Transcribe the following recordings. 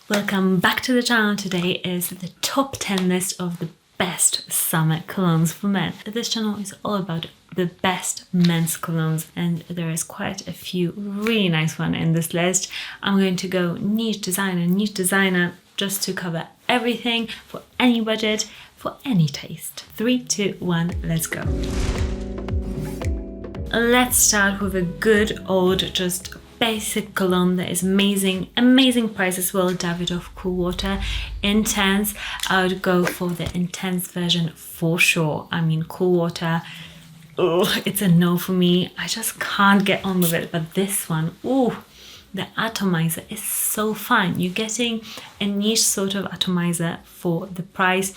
Welcome back to the channel. Today is the top 10 list of the best summer colognes for men. This channel is all about the best men's colognes and there is quite a few really nice ones in this list. I'm going to go niche designer just to cover everything for any budget, for any taste. 3, 2, 1, let's go. Let's start with a good old just basic cologne that is amazing price as well. Davidoff Cool Water Intense. I would go for the intense version for sure. I mean, Cool Water, it's a no for me. I just can't get on with it. But this one, the atomizer is so fine. You're getting a niche sort of atomizer for the price.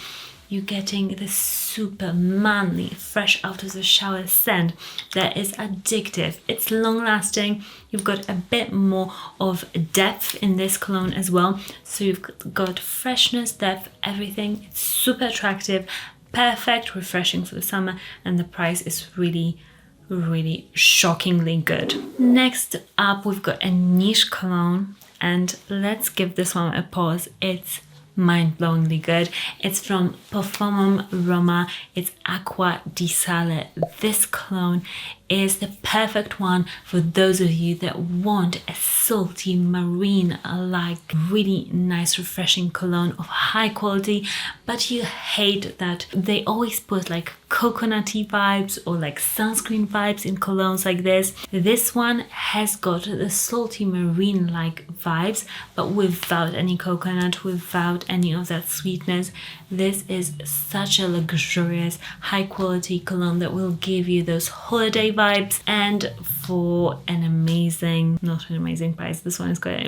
You're getting this super manly, fresh out of the shower scent that is addictive. It's long lasting. You've got a bit more of depth in this cologne as well. So you've got freshness, depth, everything. It's super attractive, perfect, refreshing for the summer, and the price is really shockingly good. Next up, we've got a niche cologne, and let's give this one a pause. It's mind-blowingly good. It's from Profumum Roma. It's Aqua Roma. This cologne is the perfect one for those of you that want a salty marine, like really nice refreshing cologne of high quality, but you hate that they always put like coconutty vibes or like sunscreen vibes in colognes like this. This one has got the salty marine like vibes, but without any coconut, without any of that sweetness. This is such a luxurious, high quality cologne that will give you those holiday vibes, and for an not an amazing price. This one is quite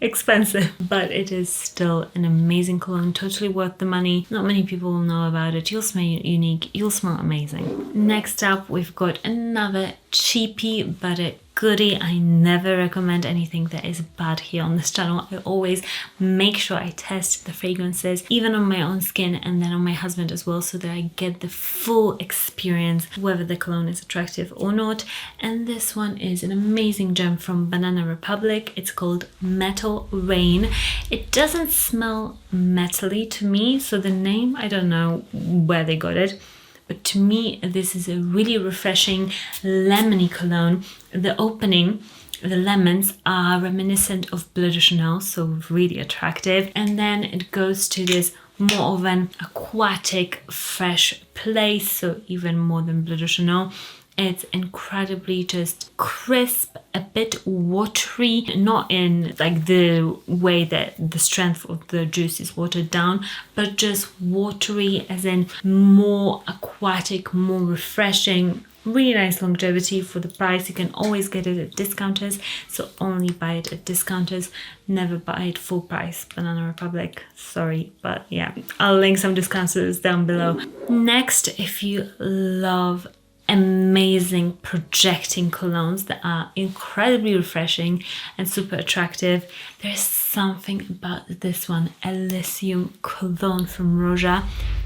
expensive, but it is still an amazing cologne, totally worth the money. Not many people will know about it. You'll smell unique, you'll smell amazing. Next up, we've got another cheapie but a goodie. I never recommend anything that is bad here on this channel. I always make sure I test the fragrances, even on my own skin and then on my husband as well, so that I get the full experience, whether the cologne is attractive or not. And this one is an amazing gem from Banana Republic. It's called Metal Rain. It doesn't smell metally to me, so the name, I don't know where they got it. But to me, this is a really refreshing lemony cologne. The opening, the lemons are reminiscent of Bleu de Chanel, so really attractive. And then it goes to this more of an aquatic, fresh place, so even more than Bleu de Chanel. It's incredibly just crisp, a bit watery, not in like the way that the strength of the juice is watered down, but just watery as in more aquatic, more refreshing. Really nice longevity for the price. You can always get it at discounters, so only buy it at discounters, never buy it full price. Banana Republic, sorry, but yeah, I'll link some discounters down below. Next, if you love amazing projecting colognes that are incredibly refreshing and super attractive, there's something about this one, Elysium Colon from Roja.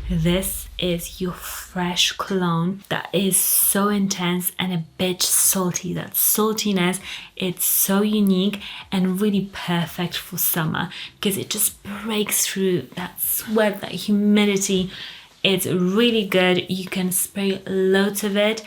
This is your fresh cologne that is so intense and a bit salty. That saltiness, it's so unique and really perfect for summer because it just breaks through that sweat, that humidity. It's really good. You can spray loads of it,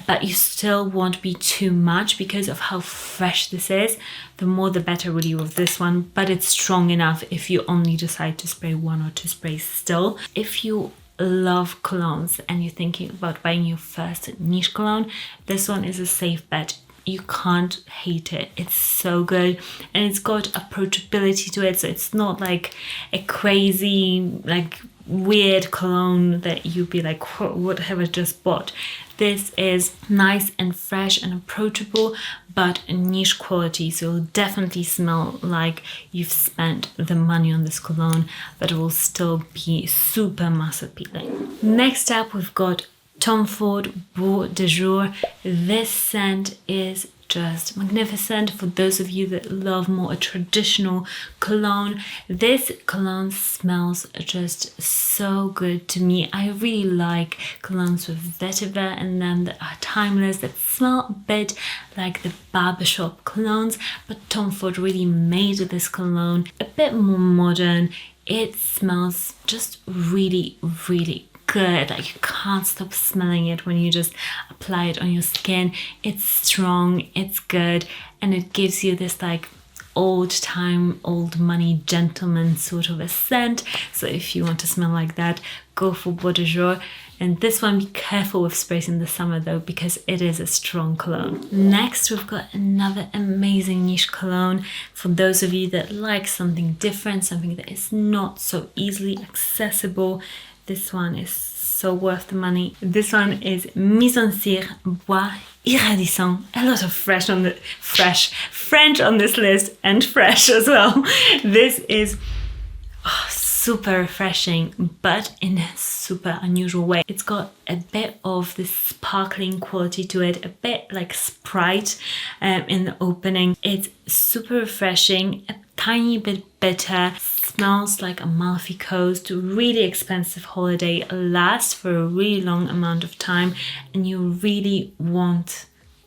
but you still won't be too much because of how fresh this is. The more the better really with this one, but it's strong enough if you only decide to spray 1 or 2 sprays still. If you love colognes and you're thinking about buying your first niche cologne, this one is a safe bet. You can't hate it. It's so good, and it's got approachability to it, so it's not like a crazy like weird cologne that you'd be like, what have I just bought? This is nice and fresh and approachable, but a niche quality, so it'll definitely smell like you've spent the money on this cologne, but it will still be super mass appealing. Next up, we've got Tom Ford Beau de Jour. This scent is just magnificent. For those of you that love more a traditional cologne, this cologne smells just so good to me. I really like colognes with vetiver and then that are timeless, that smell a bit like the barbershop colognes, but Tom Ford really made this cologne a bit more modern. It smells just really, really good. Like you can't stop smelling it when you just apply it on your skin. It's strong, it's good, and it gives you this like old time, old money gentleman sort of a scent. So if you want to smell like that, go for Bodega. And this one, be careful with sprays in the summer though, because it is a strong cologne. Next, we've got another amazing niche cologne. For those of you that like something different, something that is not so easily accessible, this one is so worth the money. This one is Mizensir Bois Iridescent. A lot of French on this list, and fresh as well. This is super refreshing, but in a super unusual way. It's got a bit of this sparkling quality to it, a bit like Sprite in the opening. It's super refreshing, a tiny bit bitter, smells like Amalfi Coast, really expensive holiday, lasts for a really long amount of time, and you really won't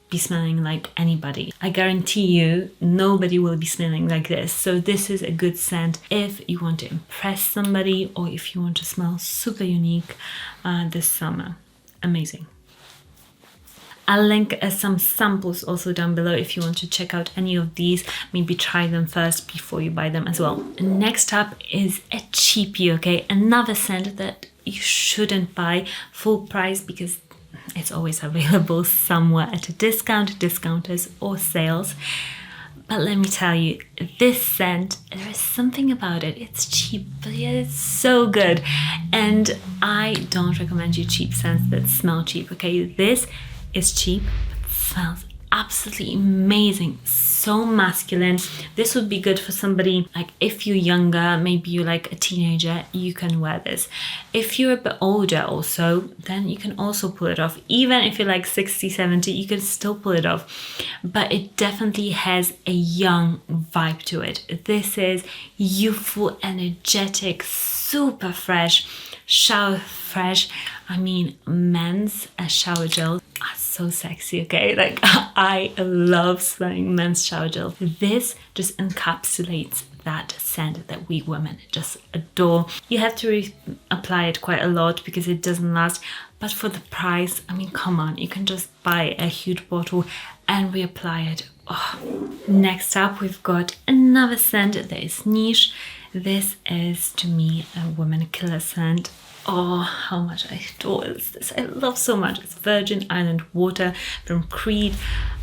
be smelling like anybody. I guarantee you nobody will be smelling like this. So this is a good scent if you want to impress somebody or if you want to smell super unique this summer. Amazing. I'll link some samples also down below if you want to check out any of these. Maybe try them first before you buy them as well. Next up is a cheapie, okay? Another scent that you shouldn't buy full price because it's always available somewhere at a discount, discounters or sales. But let me tell you, this scent, there is something about it. It's cheap, but yet it's so good. And I don't recommend you cheap scents that smell cheap, okay? This is cheap, but smells absolutely amazing, so masculine. This would be good for somebody like if you're younger, maybe you're like a teenager, you can wear this. If you're a bit older also, then you can also pull it off. Even if you're like 60, 70, you can still pull it off. But it definitely has a young vibe to it. This is youthful, energetic, super fresh, shower fresh. I mean, men's shower gels are so sexy, okay? Like, I love smelling men's shower gel. This just encapsulates that scent that we women just adore. You have to apply it quite a lot because it doesn't last, but for the price, I mean, come on, you can just buy a huge bottle and reapply it. Oh. Next up, we've got another scent that is niche. This is, to me, a woman killer scent. Oh, how much I adore this. I love so much. It's Virgin Island Water from Creed.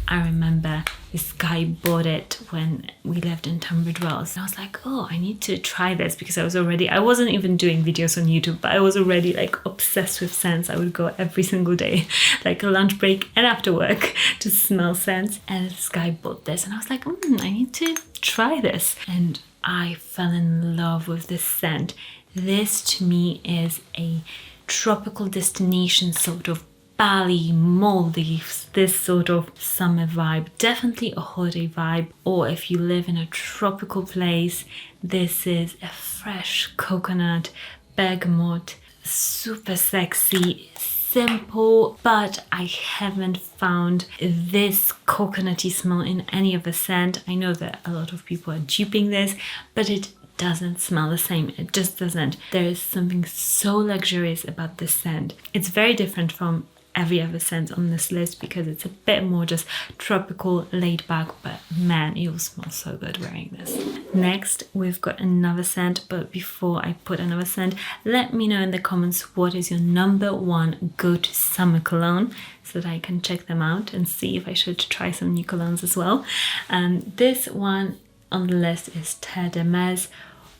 I remember this guy bought it when we lived in Tunbridge Wells. And I was like, oh, I need to try this because I wasn't even doing videos on YouTube, but I was already like obsessed with scents. I would go every single day, like a lunch break and after work to smell scents. And this guy bought this and I was like, I need to try this. And I fell in love with this scent. This to me is a tropical destination, sort of Bali, Maldives, this sort of summer vibe. Definitely a holiday vibe. Or if you live in a tropical place, this is a fresh coconut, bergamot, super sexy, simple, but I haven't found this coconutty smell in any other scent. I know that a lot of people are duping this, but it doesn't smell the same. It just doesn't. There is something so luxurious about this scent. It's very different from every other scent on this list because it's a bit more just tropical, laid back, but man, you'll smell so good wearing this. Next, we've got another scent, but before I put another scent, let me know in the comments what is your number one go-to summer cologne so that I can check them out and see if I should try some new colognes as well. This one on the list is Terre de Mes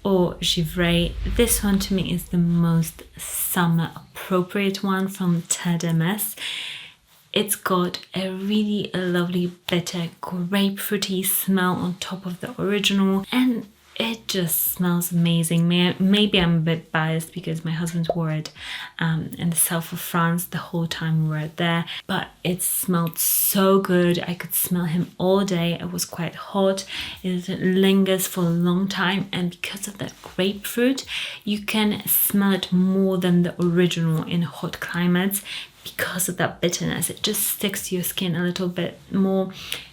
or Givray. This one to me is the most summer appropriate one from Terre de Mes. It's got a really lovely bitter grapefruity smell on top of the original, and it just smells amazing. Maybe I'm a bit biased because my husband wore it in the south of France the whole time we were there, but it smelled so good. I could smell him all day. It was quite hot. It lingers for a long time, and because of that grapefruit, you can smell it more than the original in hot climates. Because of that bitterness, it just sticks to your skin a little bit more.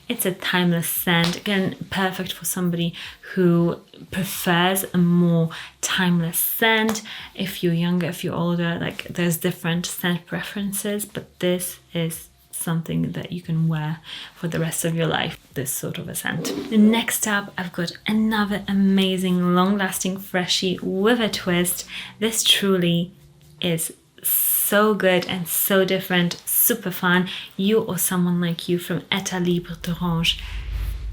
It's a timeless scent. Again, perfect for somebody who prefers a more timeless scent. If you're younger, if you're older, like there's different scent preferences, but this is something that you can wear for the rest of your life, this sort of a scent. Next up, I've got another amazing, long-lasting freshie with a twist. This truly is so good and so different, super fun. You or someone like you from Etat Libre d'Orange.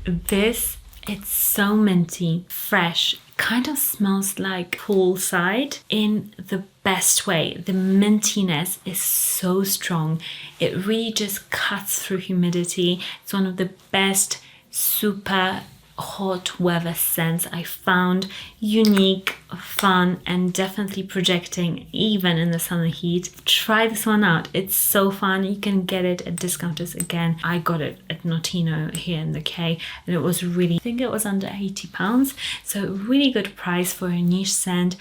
This, it's so minty, fresh, kind of smells like poolside in the best way. The mintiness is so strong. It really just cuts through humidity. It's one of the best super hot weather scents I found. Unique, fun, and definitely projecting even in the summer heat. Try this one out. It's so fun. You can get it at discounters again. I got it at Notino here in the UK, and it was really, I think it was under £80. So really good price for a niche scent,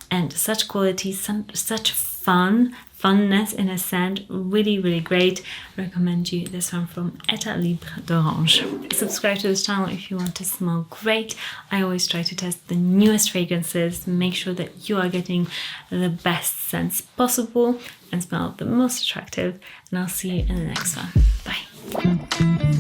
and such quality, such funness in a scent. Really, really great. Recommend you this one from Etat Libre d'Orange. Subscribe to this channel if you want to smell great. I always try to test the newest fragrances, make sure that you are getting the best scents possible and smell the most attractive. And I'll see you in the next one. Bye.